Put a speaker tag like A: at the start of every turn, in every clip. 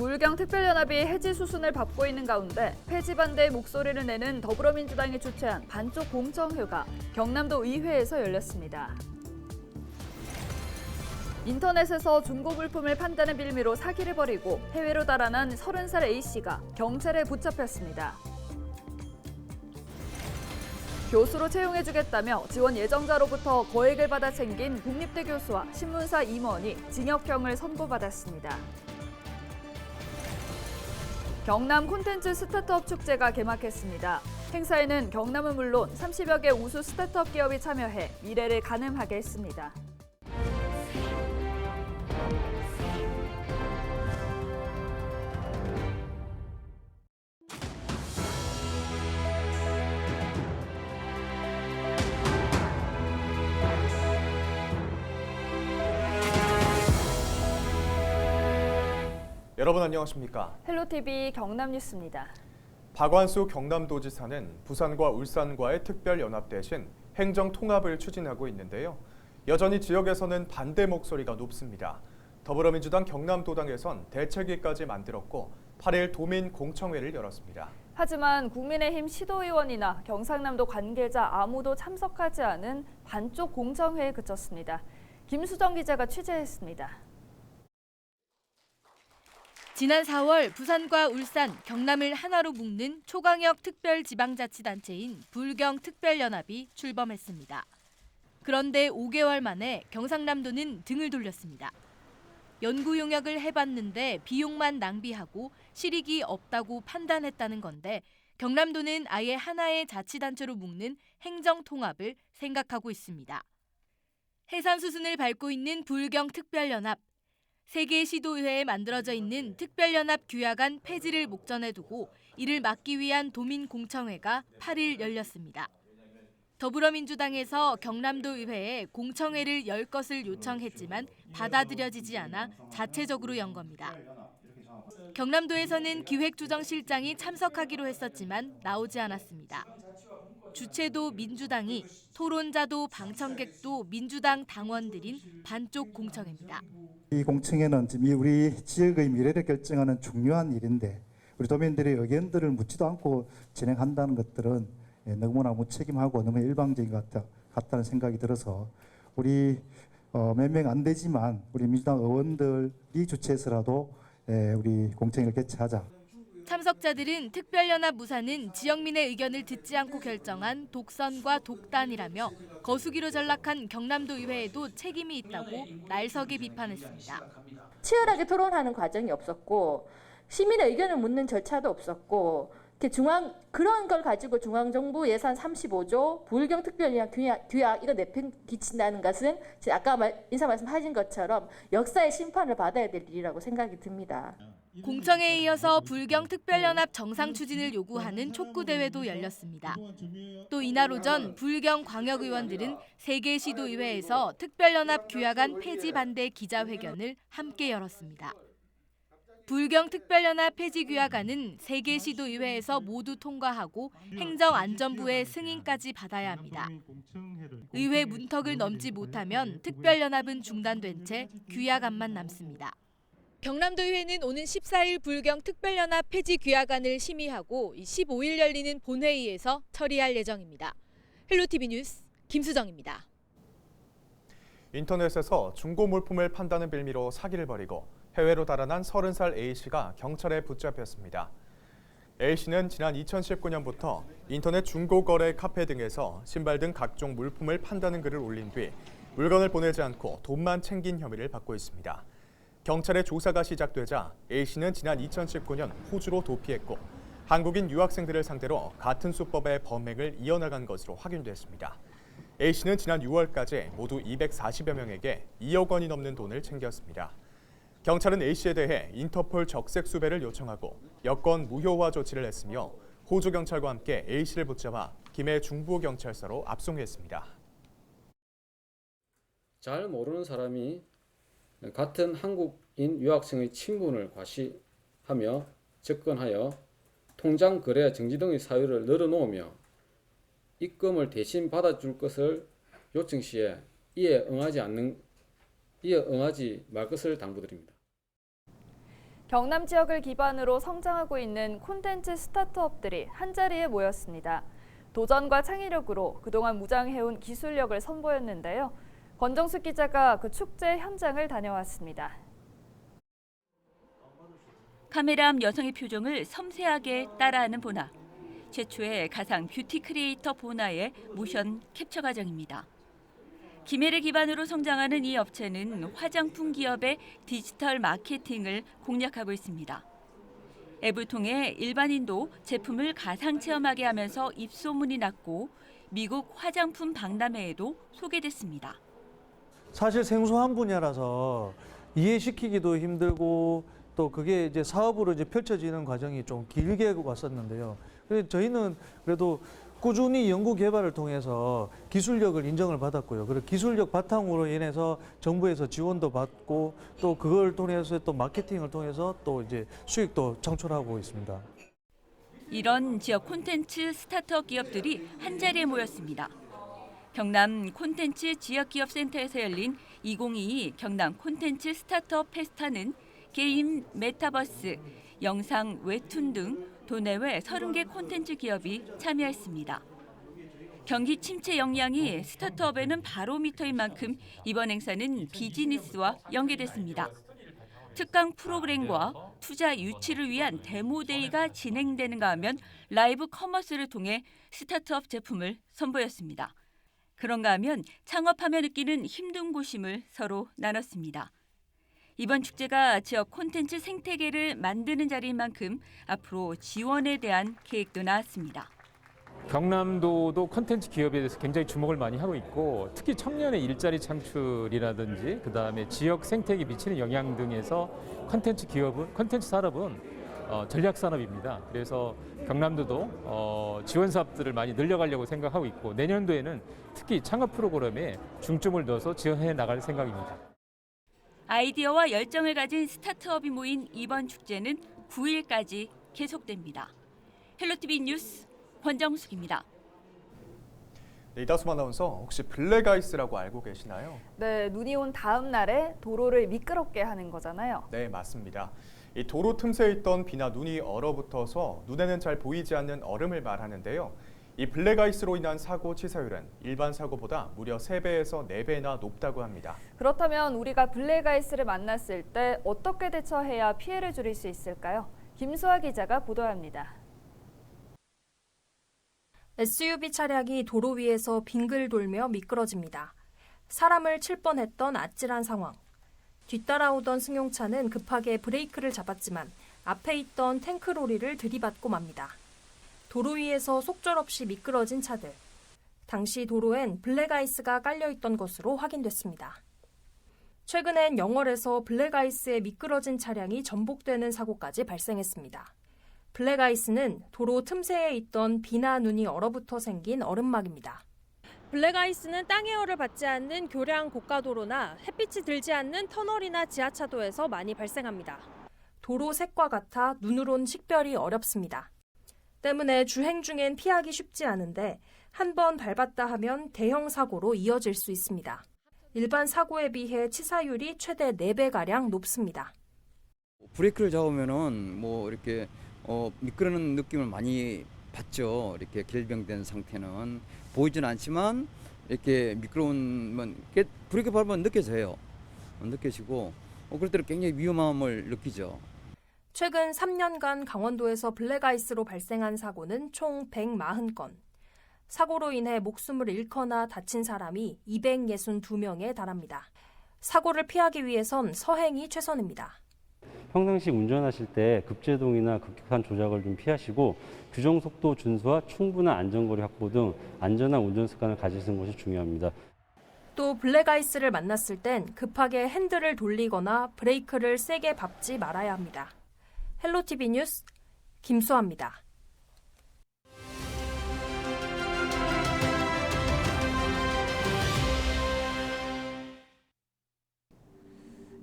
A: 불경특별연합이 해지 수순을 밟고 있는 가운데 폐지 반대의 목소리를 내는 더불어민주당이 주최한 반쪽 공청회가 경남도 의회에서 열렸습니다. 인터넷에서 중고 물품을 판다는 빌미로 사기를 벌이고 해외로 달아난 30살 A씨가 경찰에 붙잡혔습니다. 교수로 채용해주겠다며 지원 예정자로부터 거액을 받아 챙긴 국립대 교수와 신문사 임원이 징역형을 선고받았습니다. 경남 콘텐츠 스타트업 축제가 개막했습니다. 행사에는 경남은 물론 30여 개 우수 스타트업 기업이 참여해 미래를 가늠하게 했습니다.
B: 여러분 안녕하십니까?
A: 헬로티비 경남뉴스입니다.
B: 박완수 경남도지사는 부산과 울산과의 특별연합 대신 행정통합을 추진하고 있는데요. 여전히 지역에서는 반대 목소리가 높습니다. 더불어민주당 경남도당에선 대책위까지 만들었고 8일 도민 공청회를 열었습니다.
A: 하지만 국민의힘 시도의원이나 경상남도 관계자 아무도 참석하지 않은 반쪽 공청회에 그쳤습니다. 김수정 기자가 취재했습니다.
C: 지난 4월 부산과 울산, 경남을 하나로 묶는 초강력 특별지방자치단체인 불경특별연합이 출범했습니다. 그런데 5개월 만에 경상남도는 등을 돌렸습니다. 연구 용역을 해봤는데 비용만 낭비하고 실익이 없다고 판단했다는 건데 경남도는 아예 하나의 자치단체로 묶는 행정통합을 생각하고 있습니다. 해산 수순을 밟고 있는 불경특별연합. 3개 시도의회에 만들어져 있는 특별연합 규약안 폐지를 목전에 두고 이를 막기 위한 도민공청회가 8일 열렸습니다. 더불어민주당에서 경남도 의회에 공청회를 열 것을 요청했지만 받아들여지지 않아 자체적으로 연 겁니다. 경남도에서는 기획조정실장이 참석하기로 했었지만 나오지 않았습니다. 주최도 민주당이, 토론자도 방청객도 민주당 당원들인 반쪽 공청회입니다.
D: 이 공청회는 지금 우리 지역의 미래를 결정하는 중요한 일인데 우리 도민들의 의견들을 묻지도 않고 진행한다는 것들은 너무나 무책임하고 너무 일방적인 것 같다는 생각이 들어서 우리 몇 명 안 되지만 우리 민주당 의원들이 주최해서라도 우리 공청회를 개최하자.
C: 참석자들은 특별연합 무산은 지역민의 의견을 듣지 않고 결정한 독선과 독단이라며 거수기로 전락한 경남도 의회에도 책임이 있다고 날서게 비판했습니다.
E: 치열하게 토론하는 과정이 없었고 시민의 의견을 묻는 절차도 없었고 그런 걸 가지고 중앙정부 예산 35조 불경특별위원 규약 이거 내팽개친다는 것은 아까 인사 말씀하신 것처럼 역사의 심판을 받아야 될 일이라고 생각이 듭니다.
C: 공청회에 이어서 불경특별연합 정상 추진을 요구하는 촉구대회도 열렸습니다. 또 이날 오전 불경광역의원들은 3개 시도의회에서 특별연합 규약안 폐지 반대 기자회견을 함께 열었습니다. 불경특별연합 폐지 규약안은 3개 시도의회에서 모두 통과하고 행정안전부의 승인까지 받아야 합니다. 의회 문턱을 넘지 못하면 특별연합은 중단된 채 규약안만 남습니다. 경남도의회는 오는 14일 불경특별연합 폐지 규약안을 심의하고 15일 열리는 본회의에서 처리할 예정입니다. 헬로티비 뉴스 김수정입니다.
B: 인터넷에서 중고 물품을 판다는 빌미로 사기를 벌이고 해외로 달아난 30살 A씨가 경찰에 붙잡혔습니다. A씨는 지난 2019년부터 인터넷 중고거래 카페 등에서 신발 등 각종 물품을 판다는 글을 올린 뒤 물건을 보내지 않고 돈만 챙긴 혐의를 받고 있습니다. 경찰의 조사가 시작되자 A씨는 지난 2019년 호주로 도피했고 한국인 유학생들을 상대로 같은 수법의 범행을 이어나간 것으로 확인됐습니다. A씨는 지난 6월까지 모두 240여 명에게 2억 원이 넘는 돈을 챙겼습니다. 경찰은 A씨에 대해 인터폴 적색 수배를 요청하고 여권 무효화 조치를 했으며 호주 경찰과 함께 A씨를 붙잡아 김해 중부경찰서로 압송했습니다.
F: 잘 모르는 사람이 같은 한국인 유학생의 친분을 과시하며 접근하여 통장 거래 정지 등의 사유를 늘어놓으며 입금을 대신 받아줄 것을 요청 시에 이에 응하지 말 것을 당부드립니다.
A: 경남 지역을 기반으로 성장하고 있는 콘텐츠 스타트업들이 한자리에 모였습니다. 도전과 창의력으로 그동안 무장해온 기술력을 선보였는데요. 권정숙 기자가 그 축제 현장을 다녀왔습니다.
G: 카메라 앞 여성의 표정을 섬세하게 따라하는 보나. 최초의 가상 뷰티 크리에이터 보나의 모션 캡처 과정입니다. 기매를 기반으로 성장하는 이 업체는 화장품 기업의 디지털 마케팅을 공략하고 있습니다. 앱을 통해 일반인도 제품을 가상 체험하게 하면서 입소문이 났고 미국 화장품 박람회에도 소개됐습니다.
H: 사실 생소한 분야라서 이해시키기도 힘들고 또 그게 이제 사업으로 이제 펼쳐지는 과정이 좀 길게 왔었는데요. 그래서 저희는 그래도 꾸준히 연구 개발을 통해서 기술력을 인정을 받았고요. 그리고 기술력 바탕으로 인해서 정부에서 지원도 받고 또 그걸 통해서 또 마케팅을 통해서 또 이제 수익도 창출하고 있습니다.
G: 이런 지역 콘텐츠 스타트업 기업들이 한자리에 모였습니다. 경남 콘텐츠 지역기업센터에서 열린 2022 경남 콘텐츠 스타트업 페스타는 게임, 메타버스, 영상, 웹툰 등 도내외 30개 콘텐츠 기업이 참여했습니다. 경기 침체 역량이 스타트업에는 바로미터인 만큼 이번 행사는 비즈니스와 연계됐습니다. 특강 프로그램과 투자 유치를 위한 데모데이가 진행되는가 하면 라이브 커머스를 통해 스타트업 제품을 선보였습니다. 그런가 하면 창업하며 느끼는 힘든 고심을 서로 나눴습니다. 이번 축제가 지역 콘텐츠 생태계를 만드는 자리인 만큼 앞으로 지원에 대한 계획도 나왔습니다.
I: 경남도도 콘텐츠 기업에 대해서 굉장히 주목을 많이 하고 있고 특히 청년의 일자리 창출이라든지 그다음에 지역 생태계에 미치는 영향 등에서 콘텐츠 기업은 콘텐츠 산업은 전략 산업입니다. 그래서 경남도도 지원 사업들을 많이 늘려가려고 생각하고 있고 내년도에는 특히 창업 프로그램에 중점을 둬서 지원해 나갈 생각입니다.
G: 아이디어와 열정을 가진 스타트업이 모인 이번 축제는 9일까지 계속됩니다. 헬로티비 뉴스 권정숙입니다.
B: 네, 이다솜 아나운서, 혹시 블랙아이스라고 알고 계시나요?
A: 네, 눈이 온 다음 날에 도로를 미끄럽게 하는 거잖아요.
B: 네, 맞습니다. 이 도로 틈새에 있던 비나 눈이 얼어붙어서 눈에는 잘 보이지 않는 얼음을 말하는데요. 이 블랙아이스로 인한 사고 치사율은 일반 사고보다 무려 3배에서 4배나 높다고 합니다.
A: 그렇다면 우리가 블랙아이스를 만났을 때 어떻게 대처해야 피해를 줄일 수 있을까요? 김수아 기자가 보도합니다.
J: SUV 차량이 도로 위에서 빙글 돌며 미끄러집니다. 사람을 칠 뻔했던 아찔한 상황. 뒤따라오던 승용차는 급하게 브레이크를 잡았지만 앞에 있던 탱크로리를 들이받고 맙니다. 도로 위에서 속절없이 미끄러진 차들. 당시 도로엔 블랙아이스가 깔려있던 것으로 확인됐습니다. 최근엔 영월에서 블랙아이스에 미끄러진 차량이 전복되는 사고까지 발생했습니다. 블랙아이스는 도로 틈새에 있던 비나 눈이 얼어붙어 생긴 얼음막입니다.
K: 블랙아이스는 땅의 열을 받지 않는 교량 고가도로나 햇빛이 들지 않는 터널이나 지하차도에서 많이 발생합니다.
J: 도로 색과 같아 눈으론 식별이 어렵습니다. 때문에 주행 중엔 피하기 쉽지 않은데 한 번 밟았다 하면 대형 사고로 이어질 수 있습니다. 일반 사고에 비해 치사율이 최대 4배가량 높습니다.
L: 브레이크를 잡으면은 이렇게 미끄러는 느낌을 많이 받죠. 이렇게 결병된 상태는 보이진 않지만 이렇게 미끄러우면 브레이크 밟으면 느껴져요. 느껴지고 그럴 때는 굉장히 위험함을 느끼죠.
J: 최근 3년간 강원도에서 블랙아이스로 발생한 사고는 총 140건. 사고로 인해 목숨을 잃거나 다친 사람이 262명에 달합니다. 사고를 피하기 위해선 서행이 최선입니다.
M: 평상시 운전하실 때 급제동이나 급격한 조작을 좀 피하시고 규정 속도 준수와 충분한 안전거리 확보 등 안전한 운전 습관을 가지시는 것이 중요합니다.
J: 또 블랙아이스를 만났을 땐 급하게 핸들을 돌리거나 브레이크를 세게 밟지 말아야 합니다. 헬로티비 뉴스 김수아입니다.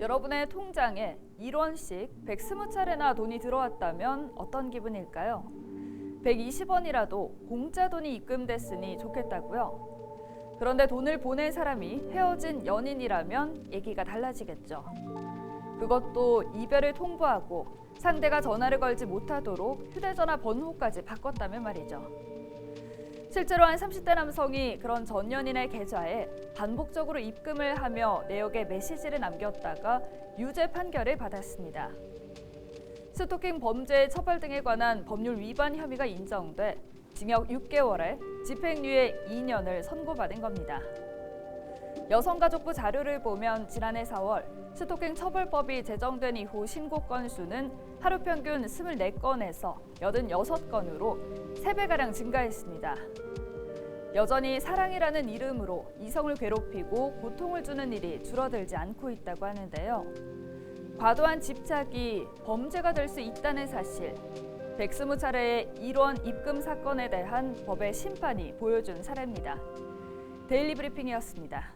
A: 여러분의 통장에 1원씩 120차례나 돈이 들어왔다면 어떤 기분일까요? 120원이라도 공짜 돈이 입금됐으니 좋겠다고요? 그런데 돈을 보낸 사람이 헤어진 연인이라면 얘기가 달라지겠죠. 그것도 이별을 통보하고 상대가 전화를 걸지 못하도록 휴대전화 번호까지 바꿨다면 말이죠. 실제로 한 30대 남성이 그런 전 연인의 계좌에 반복적으로 입금을 하며 내역에 메시지를 남겼다가 유죄 판결을 받았습니다. 스토킹 범죄의 처벌 등에 관한 법률 위반 혐의가 인정돼 징역 6개월에 집행유예 2년을 선고받은 겁니다. 여성가족부 자료를 보면 지난해 4월 스토킹 처벌법이 제정된 이후 신고 건수는 하루 평균 24건에서 86건으로 3배가량 증가했습니다. 여전히 사랑이라는 이름으로 이성을 괴롭히고 고통을 주는 일이 줄어들지 않고 있다고 하는데요. 과도한 집착이 범죄가 될 수 있다는 사실, 120차례의 일원 입금 사건에 대한 법의 심판이 보여준 사례입니다. 데일리 브리핑이었습니다.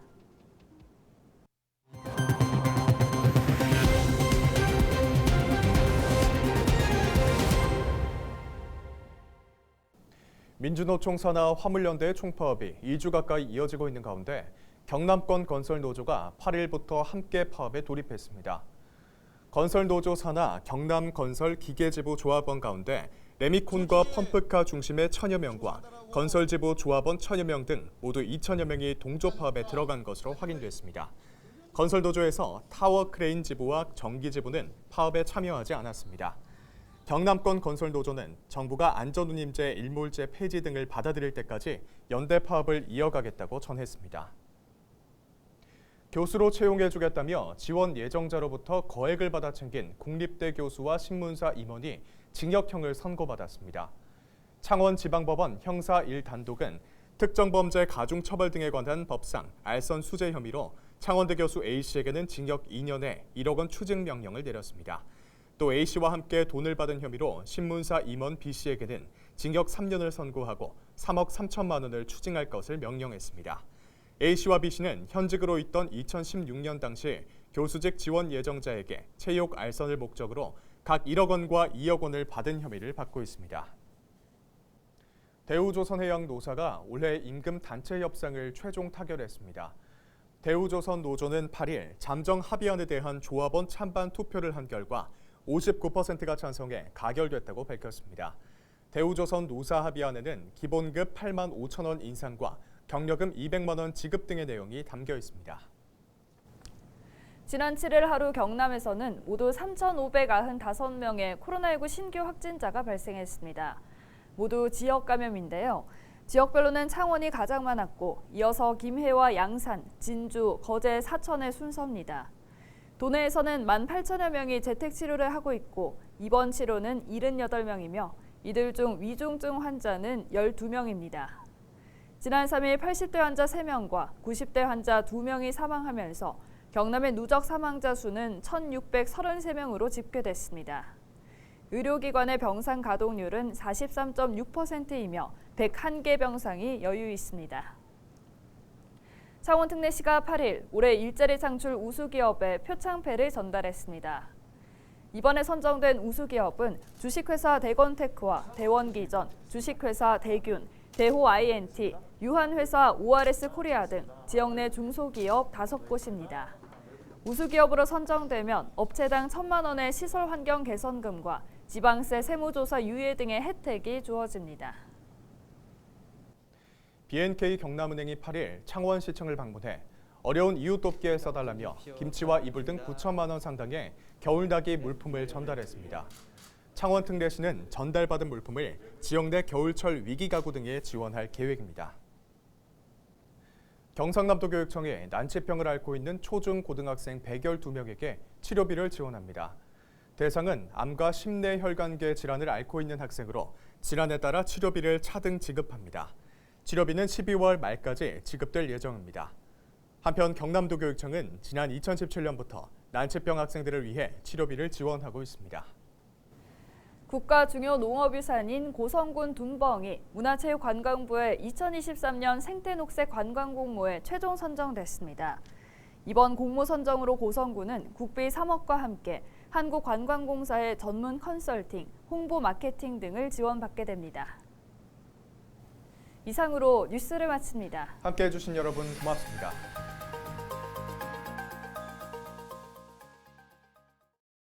B: 민주노총 산하 화물연대의 총파업이 2주 가까이 이어지고 있는 가운데 경남권 건설노조가 8일부터 함께 파업에 돌입했습니다. 건설노조 산하 경남건설기계지부 조합원 가운데 레미콘과 펌프카 중심의 1000여 명과 건설지부 조합원 1000여 명 등 모두 2000여 명이 동조 파업에 들어간 것으로 확인됐습니다. 건설노조에서 타워크레인 지부와 전기지부는 파업에 참여하지 않았습니다. 경남권 건설노조는 정부가 안전운임제 일몰제 폐지 등을 받아들일 때까지 연대 파업을 이어가겠다고 전했습니다. 교수로 채용해주겠다며 지원 예정자로부터 거액을 받아 챙긴 국립대 교수와 신문사 임원이 징역형을 선고받았습니다. 창원지방법원 형사 1단독은 특정범죄 가중처벌 등에 관한 법상 알선 수재 혐의로 창원대 교수 A씨에게는 징역 2년에 1억 원 추징명령을 내렸습니다. 또 A씨와 함께 돈을 받은 혐의로 신문사 임원 B씨에게는 징역 3년을 선고하고 3억 3천만 원을 추징할 것을 명령했습니다. A씨와 B씨는 현직으로 있던 2016년 당시 교수직 지원 예정자에게 체육 알선을 목적으로 각 1억 원과 2억 원을 받은 혐의를 받고 있습니다. 대우조선해양노사가 올해 임금 단체 협상을 최종 타결했습니다. 대우조선 노조는 8일 잠정 합의안에 대한 조합원 찬반 투표를 한 결과 59%가 찬성해 가결됐다고 밝혔습니다. 대우조선 노사 합의안에는 기본급 8만 5천 원 인상과 경력금 200만 원 지급 등의 내용이 담겨 있습니다.
A: 지난 7일 하루 경남에서는 모두 3,595명의 코로나19 신규 확진자가 발생했습니다. 모두 지역 감염인데요. 지역별로는 창원이 가장 많았고 이어서 김해와 양산, 진주, 거제, 사천의 순서입니다. 도내에서는 18,000여 명이 재택 치료를 하고 있고 입원 치료는 78명이며 이들 중 위중증 환자는 12명입니다. 지난 3일 80대 환자 3명과 90대 환자 2명이 사망하면서 경남의 누적 사망자 수는 1,633명으로 집계됐습니다. 의료기관의 병상 가동률은 43.6%이며 101개 병상이 여유 있습니다. 창원특례시가 8일 올해 일자리 창출 우수기업에 표창패를 전달했습니다. 이번에 선정된 우수기업은 주식회사 대건테크와 대원기전, 주식회사 대균, 대호 INT, 유한회사 ORS 코리아 등 지역 내 중소기업 5곳입니다. 우수기업으로 선정되면 업체당 1,000만 원의 시설 환경 개선금과 지방세 세무조사 유예 등의 혜택이 주어집니다.
B: BNK 경남은행이 8일 창원시청을 방문해 어려운 이웃 돕기에 써달라며 김치와 이불 등 9천만 원 상당의 겨울나기 물품을 전달했습니다. 창원특례시는 전달받은 물품을 지역 내 겨울철 위기가구 등에 지원할 계획입니다. 경상남도교육청이 난치병을 앓고 있는 초중 고등학생 112명에게 치료비를 지원합니다. 대상은 암과 심내혈관계 질환을 앓고 있는 학생으로 질환에 따라 치료비를 차등 지급합니다. 치료비는 12월 말까지 지급될 예정입니다. 한편 경남도교육청은 지난 2017년부터 난치병 학생들을 위해 치료비를 지원하고 있습니다.
A: 국가 중요 농업유산인 고성군 둔벙이 문화체육관광부의 2023년 생태녹색 관광공모에 최종 선정됐습니다. 이번 공모 선정으로 고성군은 국비 3억과 함께 한국관광공사의 전문 컨설팅, 홍보 마케팅 등을 지원받게 됩니다. 이상으로 뉴스를 마칩니다.
B: 함께해 주신 여러분 고맙습니다.